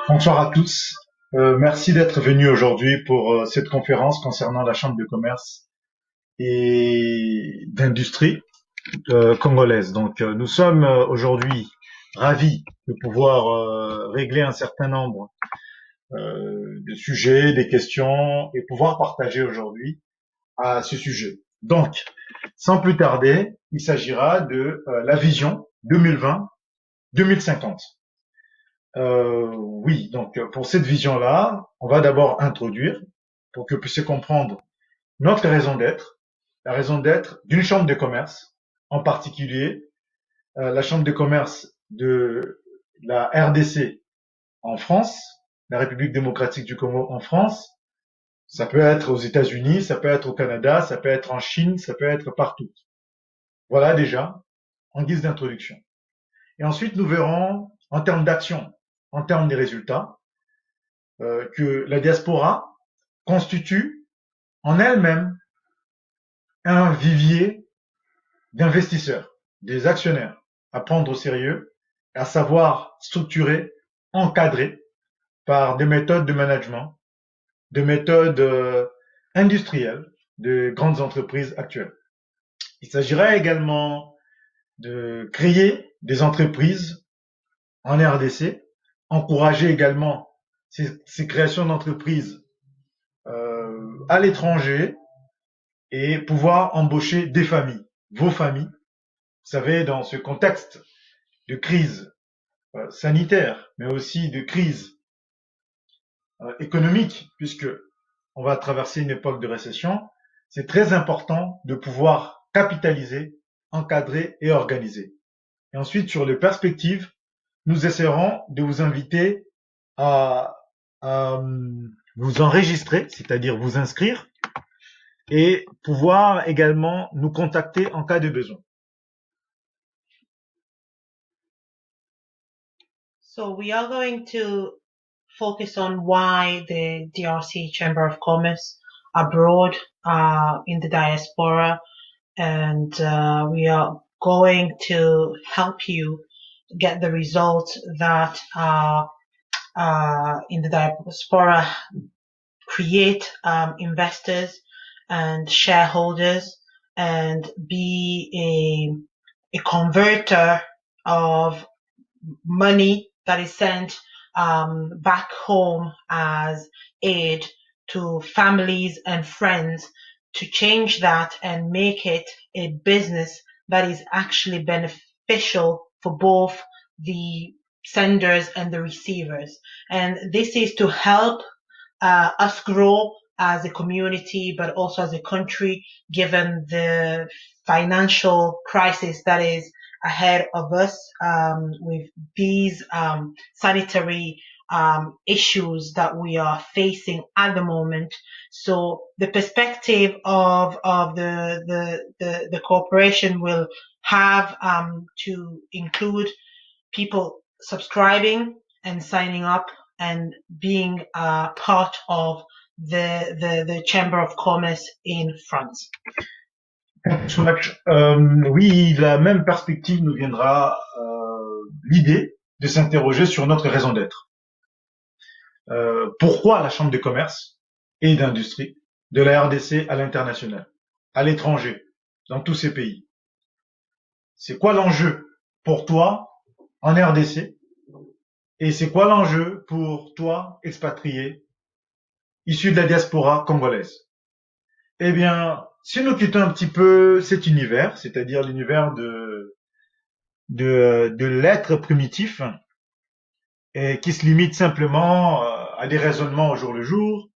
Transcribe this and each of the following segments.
Bonsoir à tous. Merci d'être venus aujourd'hui pour cette conférence concernant la Chambre de commerce et d'industrie congolaise. Donc, nous sommes aujourd'hui ravis de pouvoir régler un certain nombre de sujets, des questions et pouvoir partager aujourd'hui à ce sujet. Donc, sans plus tarder, il s'agira de la vision 2020-2050. Oui, donc pour cette vision-là, on va d'abord introduire, pour que vous puissiez comprendre notre raison d'être, la raison d'être d'une chambre de commerce, en particulier la chambre de commerce de la RDC en France, la République démocratique du Congo en France. Ça peut être aux États-Unis, ça peut être au Canada, ça peut être en Chine, ça peut être partout. Voilà déjà, en guise d'introduction. Et ensuite, nous verrons en termes d'action, en termes des résultats, que la diaspora constitue en elle-même un vivier d'investisseurs, des actionnaires à prendre au sérieux, à savoir structurer, encadrer par des méthodes de management, des méthodes industrielles de grandes entreprises actuelles. Il s'agirait également de créer des entreprises en RDC, encourager également ces créations d'entreprises à l'étranger et pouvoir embaucher des familles, vos familles. Vous savez, dans ce contexte de crise sanitaire, mais aussi de crise économique, puisque on va traverser une époque de récession, c'est très important de pouvoir capitaliser, encadrer et organiser. Et ensuite, sur les perspectives, nous essaierons de vous inviter à, à vous enregistrer, c'est-à-dire vous inscrire, et pouvoir également nous contacter en cas de besoin. So we are going to focus on why the DRC Chamber of Commerce abroad, in the diaspora, and we are going to help you get the results that in the diaspora create investors and shareholders and be a converter of money that is sent back home as aid to families and friends, to change that and make it a business that is actually beneficial for both the senders and the receivers. And this is to help us grow as a community, but also as a country, given the financial crisis that is ahead of us, with these sanitary issues that we are facing at the moment. So the perspective of the corporation will have to include people subscribing and signing up and being part of the Chamber of Commerce in France. Oui, la même perspective nous viendra l'idée de s'interroger sur notre raison d'être. Pourquoi la Chambre de commerce et d'industrie de la RDC à l'international, à l'étranger, dans tous ces pays? C'est quoi l'enjeu pour toi en RDC et c'est quoi l'enjeu pour toi, expatrié, issu de la diaspora congolaise? Eh bien, si nous quittons un petit peu cet univers, c'est-à-dire l'univers de l'être primitif, et qui se limite simplement à des raisonnements au jour le jour,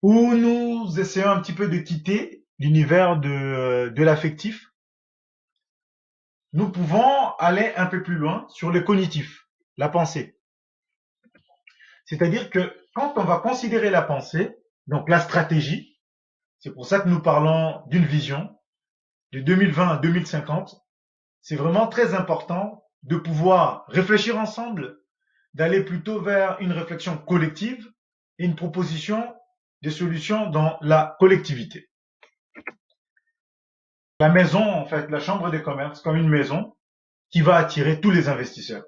où nous essayons un petit peu de quitter l'univers de l'affectif, nous pouvons aller un peu plus loin sur le cognitif, la pensée. C'est-à-dire que quand on va considérer la pensée, donc la stratégie, c'est pour ça que nous parlons d'une vision de 2020 à 2050, c'est vraiment très important de pouvoir réfléchir ensemble, d'aller plutôt vers une réflexion collective et une proposition de solutions dans la collectivité. la maison, en fait, la chambre de commerce comme une maison qui va attirer tous les investisseurs.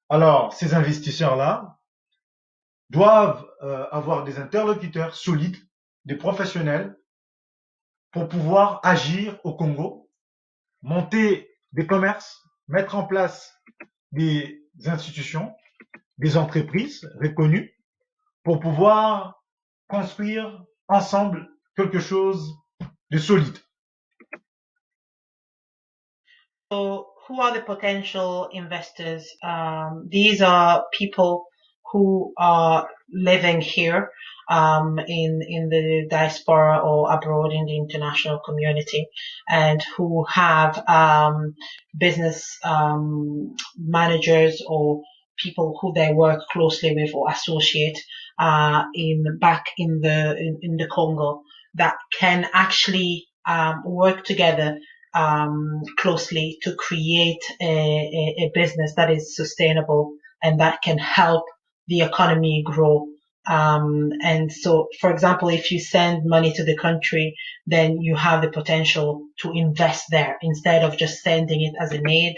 Alors, ces investisseurs-là doivent avoir des interlocuteurs solides, des professionnels pour pouvoir agir au Congo, monter des commerces, mettre en place des institutions, des entreprises reconnues pour pouvoir construire ensemble quelque chose de solide. So, who are the potential investors? These are people who are living here in the diaspora or abroad in the international community, and who have business managers or people who they work closely with or associate in back in the Congo that can actually work together closely to create a business that is sustainable and that can help the economy grow. And so, for example, if you send money to the country, then you have the potential to invest there instead of just sending it as an aid.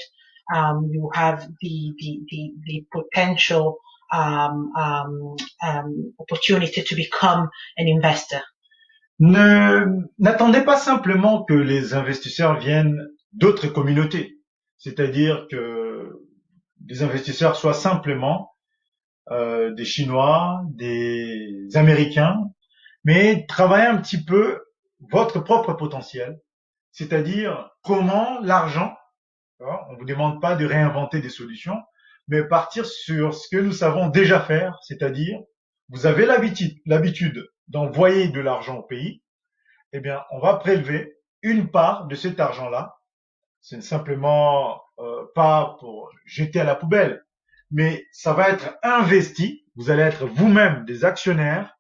You have the potential opportunity to become an investor. N'attendez pas simplement que les investisseurs viennent d'autres communautés, c'est-à-dire que les investisseurs soient simplement des Chinois, des Américains, mais travaillez un petit peu votre propre potentiel, c'est-à-dire comment l'argent, on ne vous demande pas de réinventer des solutions, mais partir sur ce que nous savons déjà faire, c'est-à-dire vous avez l'habitude d'envoyer de l'argent au pays, eh bien, on va prélever une part de cet argent-là. C'est simplement pas pour jeter à la poubelle, mais ça va être investi. Vous allez être vous-même des actionnaires,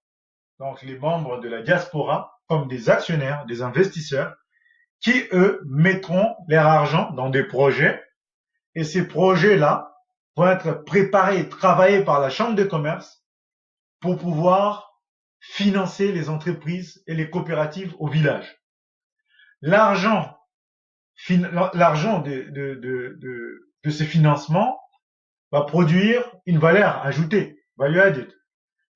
donc les membres de la diaspora, comme des actionnaires, des investisseurs, qui, eux, mettront leur argent dans des projets. Et ces projets-là vont être préparés et travaillés par la Chambre de commerce pour pouvoir financer les entreprises et les coopératives au village. L'argent l'argent de ces financements va produire une valeur ajoutée, value added.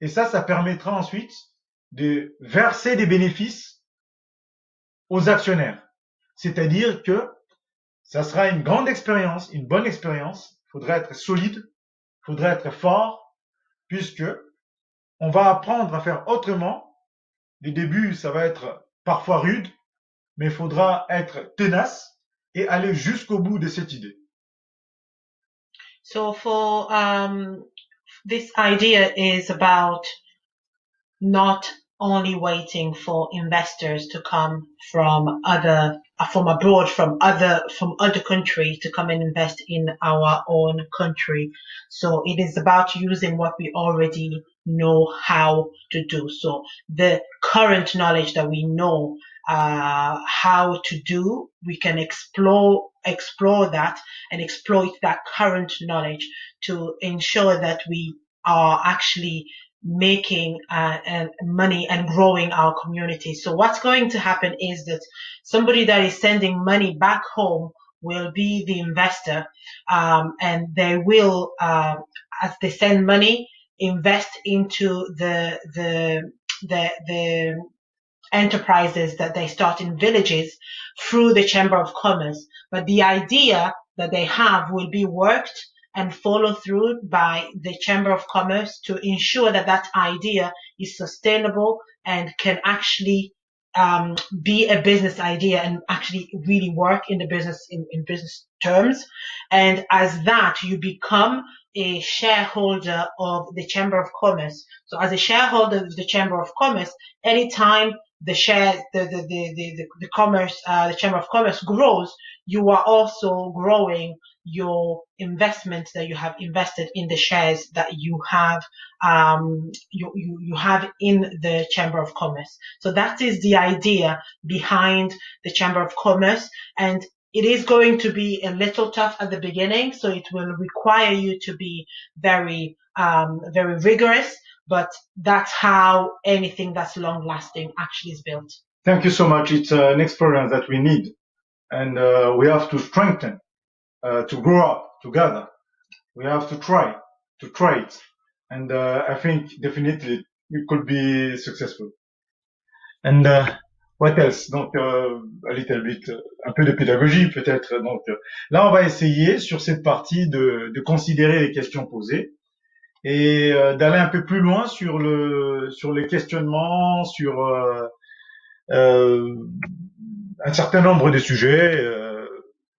Et ça permettra ensuite de verser des bénéfices aux actionnaires. C'est-à-dire que ça sera une grande expérience, une bonne expérience. Il faudra être solide, il faudra être fort, puisque on va apprendre à faire autrement. Les débuts, ça va être parfois rude, mais il faudra être tenace et aller jusqu'au bout de cette idée. So for this idea is about not only waiting for investors to come from abroad, from other countries to come and invest in our own country. So it is about using what we already know how to do. So the current knowledge that we know how to do, we can explore that and exploit that current knowledge to ensure that we are actually making money and growing our community. So what's going to happen is that somebody that is sending money back home will be the investor, and they will, as they send money, invest into the enterprises that they start in villages through the Chamber of Commerce. But the idea that they have will be worked and followed through by the Chamber of Commerce to ensure that that idea is sustainable and can actually be a business idea and actually really work in the business in business terms. And as that, you become a shareholder of the Chamber of Commerce. So as a shareholder of the Chamber of Commerce, anytime the share the commerce the Chamber of Commerce grows, you are also growing your investment that you have invested in the shares that you have you have in the Chamber of Commerce. So that is the idea behind the Chamber of Commerce, and it is going to be a little tough at the beginning, so it will require you to be very rigorous, but that's how anything that's long lasting actually is built. Thank you so much. It's an experience that we need and we have to strengthen, to grow up together. We have to try it, and I think definitely we could be successful. And what else? Donc a little bit, un peu de pédagogie peut-être. Donc là, on va essayer sur cette partie de considérer les questions posées et d'aller un peu plus loin sur les questionnements, sur euh, un certain nombre de sujets.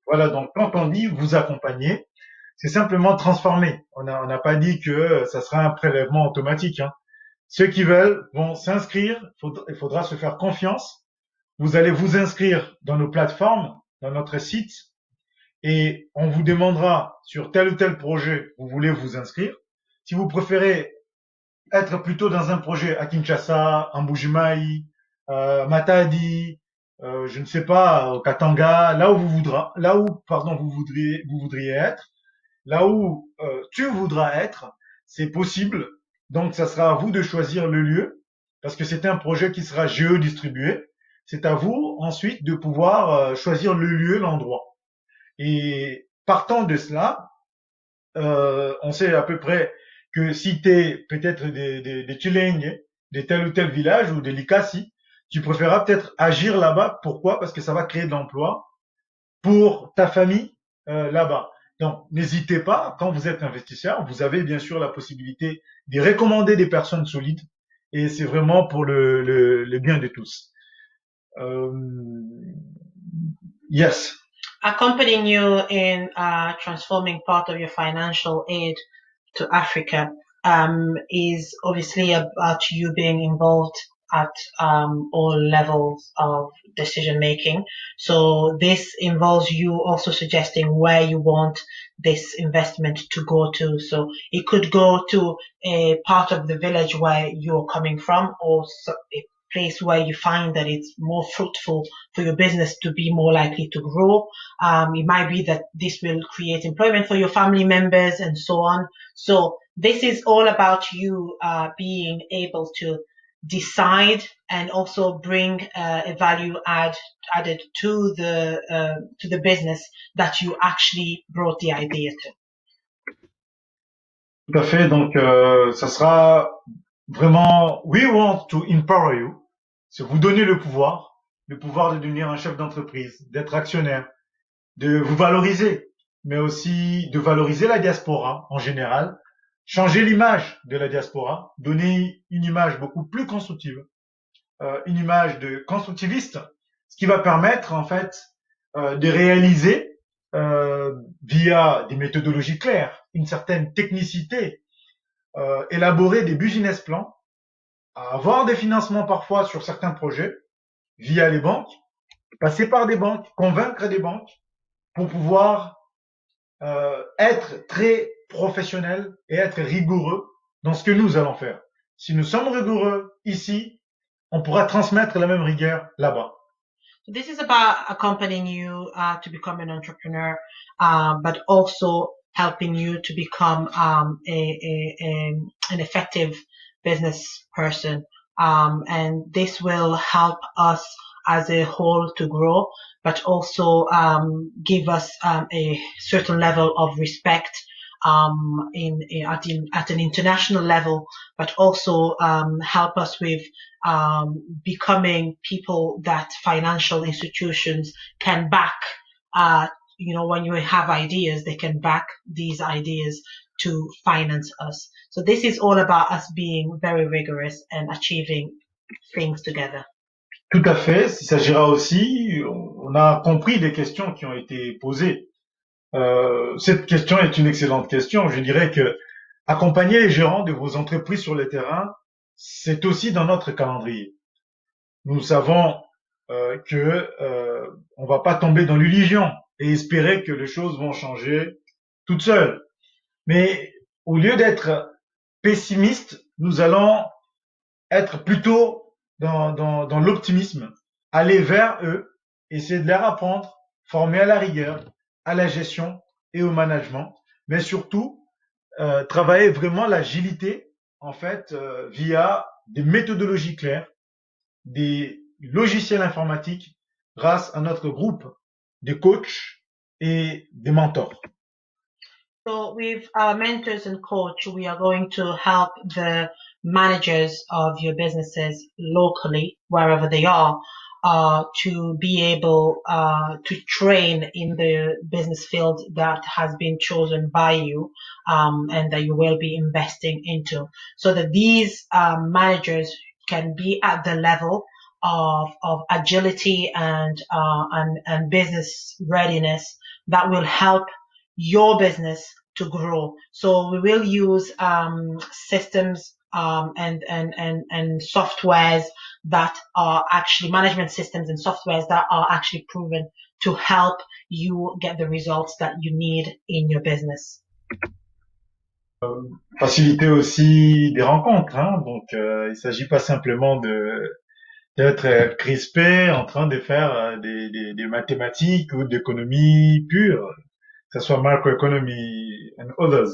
Voilà. Donc quand on dit vous accompagner, c'est simplement transformer. On n'a pas dit que ça sera un prélèvement automatique, hein. Ceux qui veulent vont s'inscrire. Il faudra se faire confiance. Vous allez vous inscrire dans nos plateformes, dans notre site, et on vous demandera sur tel ou tel projet vous voulez vous inscrire. Si vous préférez être plutôt dans un projet à Kinshasa, en Mbujimayi, Matadi, je ne sais pas, au Katanga, vous voudriez être, là où tu voudras être, c'est possible. Donc, ça sera à vous de choisir le lieu, parce que c'est un projet qui sera géodistribué. C'est à vous ensuite de pouvoir choisir le lieu, l'endroit. Et partant de cela, on sait à peu près que si tu es peut-être des Chilengue, de tel ou tel village ou des Likasi, tu préféreras peut-être agir là-bas. Pourquoi? Parce que ça va créer de l'emploi pour ta famille là-bas. Donc, n'hésitez pas, quand vous êtes investisseur, vous avez bien sûr la possibilité de recommander des personnes solides et c'est vraiment pour le bien de tous. Yes. Accompanying you in transforming part of your financial aid to Africa is obviously about you being involved at all levels of decision making. So this involves you also suggesting where you want this investment to go to. So it could go to a part of the village where you're coming from, or a place where you find that it's more fruitful for your business to be more likely to grow. It might be that this will create employment for your family members and so on. So this is all about you being able to decide and also bring a value added to the business that you actually brought the idea to. Tout à fait. Donc, ça sera vraiment, we want to empower you. C'est vous donner le pouvoir de devenir un chef d'entreprise, d'être actionnaire, de vous valoriser, mais aussi de valoriser la diaspora en général, changer l'image de la diaspora, donner une image beaucoup plus constructive, une image de constructiviste, ce qui va permettre en fait de réaliser via des méthodologies claires, une certaine technicité, élaborer des business plans, avoir des financements parfois sur certains projets via les banques, passer par des banques, convaincre des banques pour pouvoir être très professionnel et être rigoureux dans ce que nous allons faire. Si nous sommes rigoureux ici, on pourra transmettre la même rigueur là-bas. So this is about accompanying you to become an entrepreneur, but also helping you to become an effective business person. And this will help us as a whole to grow, but also give us a certain level of respect at an international level, but also help us with becoming people that financial institutions can back. When you have ideas, they can back these ideas to finance us. So this is all about us being very rigorous and achieving things together. Tout à fait. Il s'agira aussi, on a compris des questions qui ont été posées. Cette question est une excellente question. Je dirais que accompagner les gérants de vos entreprises sur le terrain, c'est aussi dans notre calendrier. Nous savons que on va pas tomber dans l'illusion et espérer que les choses vont changer toutes seules. Mais au lieu d'être pessimistes, nous allons être plutôt dans l'optimisme, aller vers eux, essayer de leur apprendre, former à la rigueur, à la gestion et au management, mais surtout travailler vraiment l'agilité en fait via des méthodologies claires, des logiciels informatiques grâce à notre groupe des coachs et des mentors. So with our mentors and coach, we are going to help the managers of your businesses locally, wherever they are, to be able to train in the business field that has been chosen by you, and that you will be investing into, so that these managers can be at the level of agility and business readiness that will help your business to grow. So we will use systems and softwares that are actually management systems and softwares that are actually proven to help you get the results that you need in your business. Faciliter aussi des rencontres, hein. Donc, il s'agit pas simplement de d'être crispé en train de faire des mathématiques ou d'économie pure, que ce soit macroeconomy and others.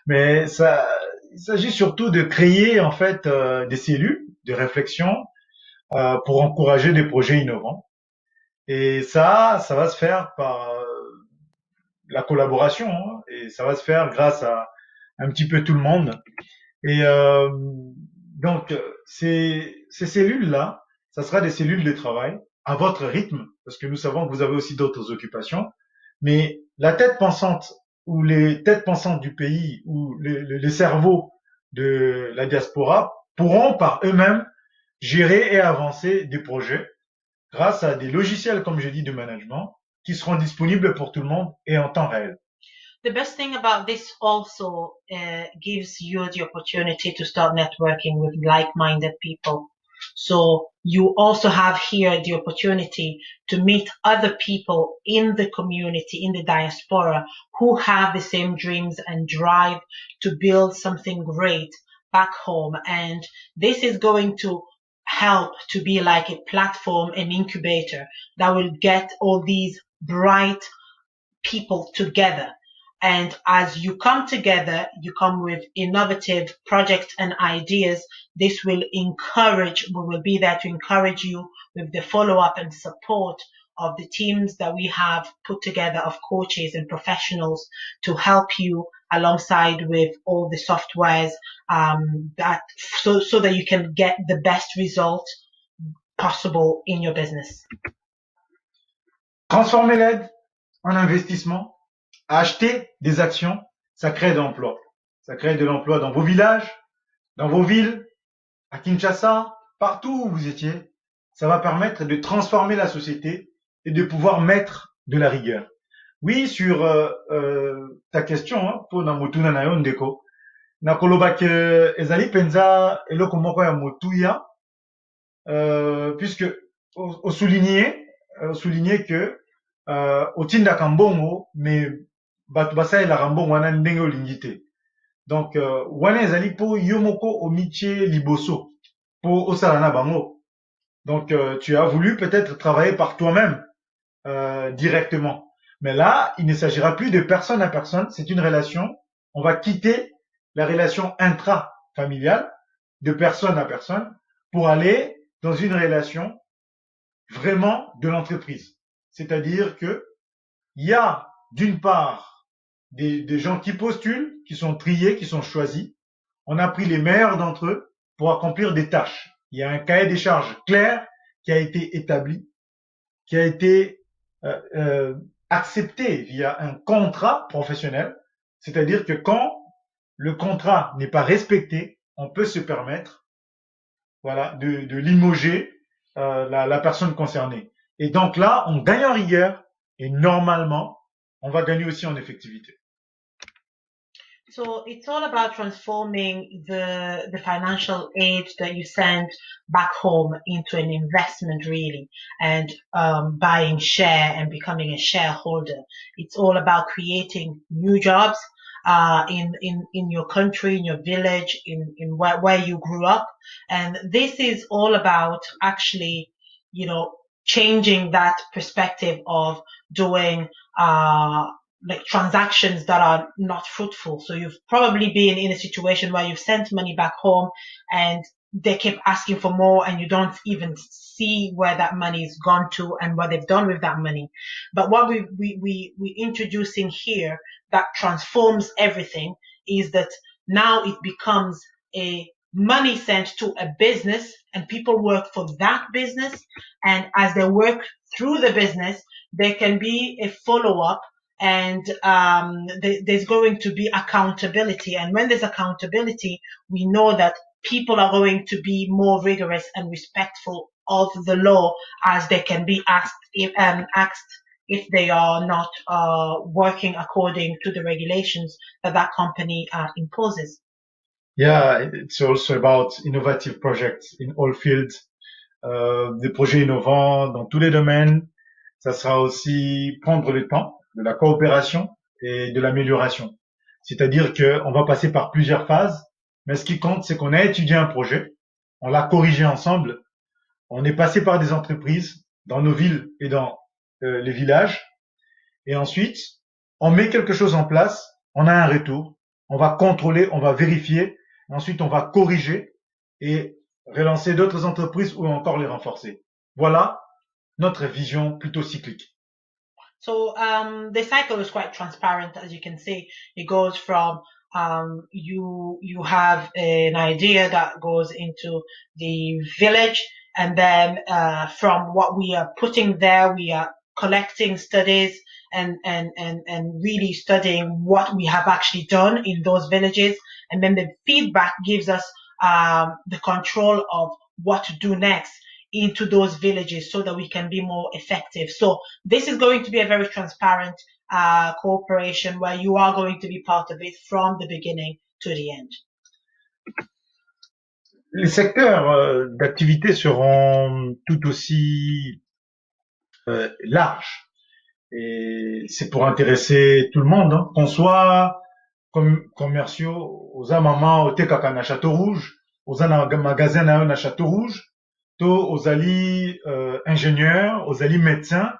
Mais ça, il s'agit surtout de créer en fait des cellules de réflexion pour encourager des projets innovants. Et ça va se faire par la collaboration, hein, et ça va se faire grâce à un petit peu tout le monde. Et donc, ces cellules-là, ça sera des cellules de travail à votre rythme, parce que nous savons que vous avez aussi d'autres occupations. Mais la tête pensante ou les têtes pensantes du pays ou les cerveaux de la diaspora pourront par eux-mêmes gérer et avancer des projets grâce à des logiciels, comme je dis, de management qui seront disponibles pour tout le monde et en temps réel. The best thing about this also gives you the opportunity to start networking with like-minded people. So you also have here the opportunity to meet other people in the community, in the diaspora, who have the same dreams and drive to build something great back home. And this is going to help to be like a platform, an incubator that will get all these bright people together. And as you come together, you come with innovative projects and ideas. This will encourage, we will be there to encourage you with the follow up and support of the teams that we have put together of coaches and professionals to help you alongside with all the softwares, that so that you can get the best result possible in your business. Transformer l'aide en investissement, acheter des actions, ça crée de l'emploi. Ça crée de l'emploi dans vos villages, dans vos villes, à Kinshasa, partout où vous étiez. Ça va permettre de transformer la société et de pouvoir mettre de la rigueur. Oui, sur ta question, hein, pour na motuna na yo ndeko, nakoloba ke ezali penza eloko moko ya motuya, puisque au souligner que otindaka mbongo mais bato basalelaka mbongo wana ndenge olingi te. Donc wana ezali mpo yo moko omitie liboso mpo osala na bango. Donc tu as voulu peut-être travailler par toi-même directement. Mais là, il ne s'agira plus de personne à personne, c'est une relation. On va quitter la relation intra-familiale de personne à personne pour aller dans une relation vraiment de l'entreprise. C'est-à-dire que il y a d'une part des gens qui postulent, qui sont triés, qui sont choisis. On a pris les meilleurs d'entre eux pour accomplir des tâches. Il y a un cahier des charges clair qui a été établi, qui a été accepté via un contrat professionnel. C'est-à-dire que quand le contrat n'est pas respecté, on peut se permettre, voilà, de limoger la personne concernée. Et donc là, on gagne en rigueur et normalement, on va gagner aussi en effectivité. So it's all about transforming the financial aid that you send back home into an investment, really, and buying share and becoming a shareholder. It's all about creating new jobs in your country, in your village, in where you grew up, and this is all about actually, you know, changing that perspective of doing like transactions that are not fruitful. So you've probably been in a situation where you've sent money back home and they keep asking for more and you don't even see where that money's gone to and what they've done with that money. But what we introducing here that transforms everything is that now it becomes a money sent to a business and people work for that business. And as they work through the business, there can be a follow up and there's going to be accountability. And when there's accountability, we know that people are going to be more rigorous and respectful of the law as they can be asked if they are not working according to the regulations that that company imposes. Yeah, it's also about innovative projects in all fields, des projets innovants dans tous les domaines. Ça sera aussi prendre le temps de la coopération et de l'amélioration. C'est-à-dire qu'on va passer par plusieurs phases, mais ce qui compte, c'est qu'on a étudié un projet, on l'a corrigé ensemble, on est passé par des entreprises dans nos villes et dans les villages, et ensuite, on met quelque chose en place, on a un retour, on va contrôler, on va vérifier, ensuite on va corriger et relancer d'autres entreprises ou encore les renforcer. Voilà notre vision plutôt cyclique. So the cycle is quite transparent, as you can see. It goes from you have an idea that goes into the village, and then from what we are putting there, we are collecting studies and really studying what we have actually done in those villages, and then the feedback gives us the control of what to do next into those villages so that we can be more effective. So this is going to be a very transparent cooperation where you are going to be part of it from the beginning to the end. Les secteurs d'activité seront tout aussi larges et c'est pour intéresser tout le monde, hein. Qu'on soit commerciaux, aux maman au tekaka na Château Rouge, aux magasins na Château Rouge, aux ali ingénieurs, aux ali médecins,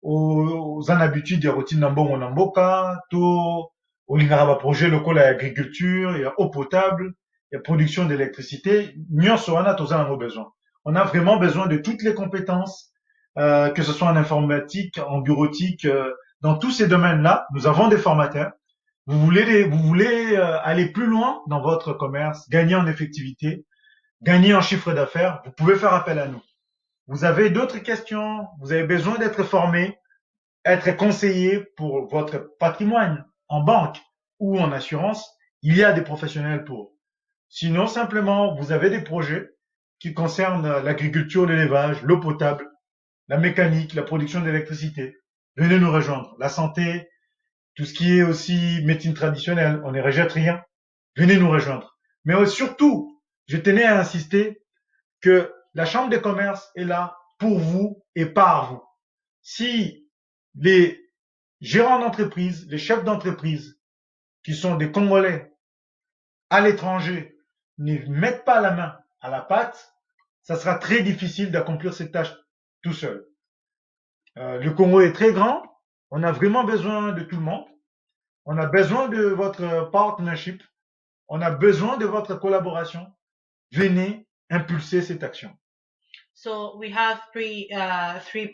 aux habitudes des routines nambongo namboka, au lingaraba projet local à agriculture, il y a eau potable, il y a production d'électricité, nyonso wana toza nango besoin. On a vraiment besoin de toutes les compétences, que ce soit en informatique, en bureautique, dans tous ces domaines-là, nous avons des formateurs. Vous voulez aller plus loin dans votre commerce, gagner en effectivité, gagner en chiffre d'affaires, vous pouvez faire appel à nous. Vous avez d'autres questions, vous avez besoin d'être formé, être conseillé pour votre patrimoine en banque ou en assurance, il y a des professionnels pour. Sinon, simplement, vous avez des projets qui concernent l'agriculture, l'élevage, l'eau potable, la mécanique, la production d'électricité. Venez nous rejoindre. La santé, tout ce qui est aussi médecine traditionnelle, on ne rejette rien. Venez nous rejoindre. Mais surtout, je tenais à insister que la Chambre des commerces est là pour vous et par vous. Si les gérants d'entreprise, les chefs d'entreprise, qui sont des Congolais à l'étranger, ne mettent pas la main à la pâte, ça sera très difficile d'accomplir cette tâche tout seul. Le Congo est très grand, on a vraiment besoin de tout le monde, on a besoin de votre partnership, on a besoin de votre collaboration. Venez impulser cette action. So we have three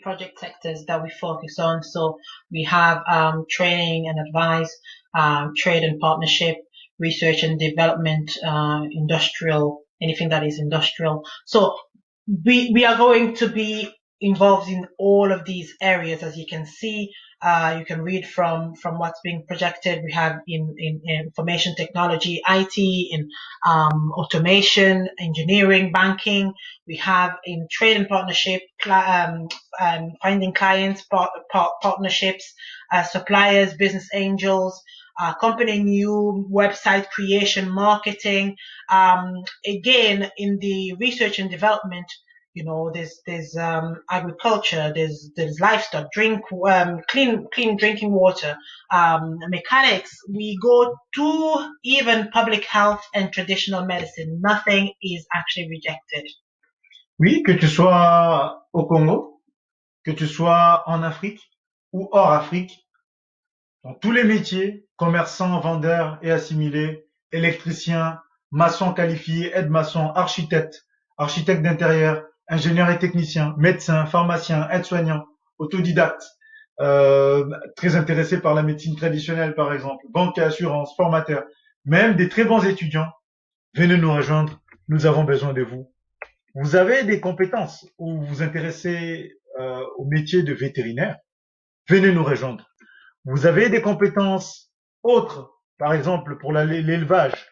project sectors that we focus on. So we have training and advice, trade and partnership, research and development, industrial, anything that is industrial. So we are going to be involved in all of these areas, as you can see. You can read from what's being projected. We have in information technology, IT, in automation, engineering, banking. We have in trade and partnership, finding clients, partnerships, suppliers, business angels, company new website creation, marketing. Again, in the research and development, you know, there's agriculture, there's livestock, clean drinking water, mechanics. We go to even public health and traditional medicine. Nothing is actually rejected. Oui, que tu sois au Congo, que tu sois en Afrique ou hors Afrique, dans tous les métiers, commerçants, vendeurs et assimilés, électriciens, maçons qualifiés, aides-maçons, architectes, architectes d'intérieur, ingénieurs et techniciens, médecins, pharmaciens, aides-soignants, autodidactes, très intéressés par la médecine traditionnelle par exemple, banque et assurance, formateurs, même des très bons étudiants. Venez nous rejoindre, nous avons besoin de vous. Vous avez des compétences ou vous vous intéressez au métier de vétérinaire, venez nous rejoindre. Vous avez des compétences autres, par exemple pour l'élevage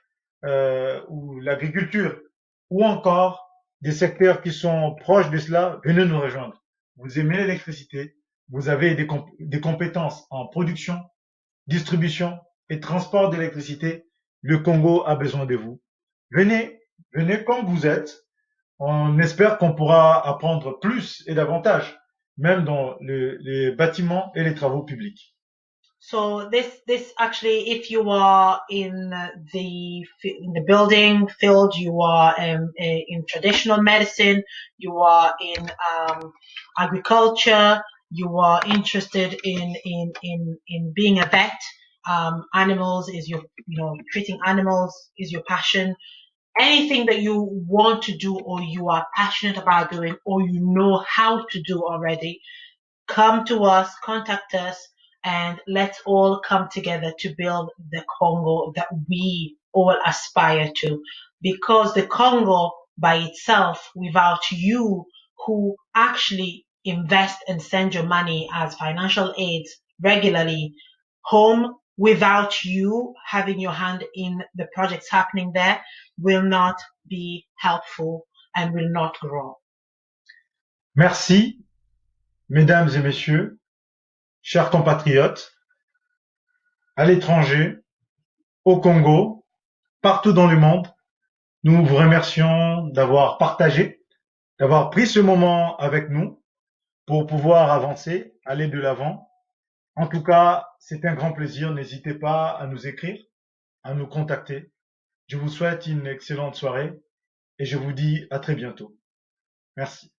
ou l'agriculture, ou encore des secteurs qui sont proches de cela, venez nous rejoindre. Vous aimez l'électricité, vous avez des compétences en production, distribution et transport d'électricité, le Congo a besoin de vous. Venez, venez comme vous êtes. On espère qu'on pourra apprendre plus et davantage, même dans les bâtiments et les travaux publics. So this actually, if you are in the building field, you are in traditional medicine, you are in agriculture, you are interested in being a vet. Animals is treating animals is your passion. Anything that you want to do or you are passionate about doing or you know how to do already, come to us, contact us, and let's all come together to build the Congo that we all aspire to. Because the Congo by itself, without you who actually invest and send your money as financial aids regularly home, without you having your hand in the projects happening there, will not be helpful and will not grow. Merci, mesdames et messieurs, chers compatriotes, à l'étranger, au Congo, partout dans le monde. Nous vous remercions d'avoir partagé, d'avoir pris ce moment avec nous pour pouvoir avancer, aller de l'avant. En tout cas, c'est un grand plaisir. N'hésitez pas à nous écrire, à nous contacter. Je vous souhaite une excellente soirée et je vous dis à très bientôt. Merci.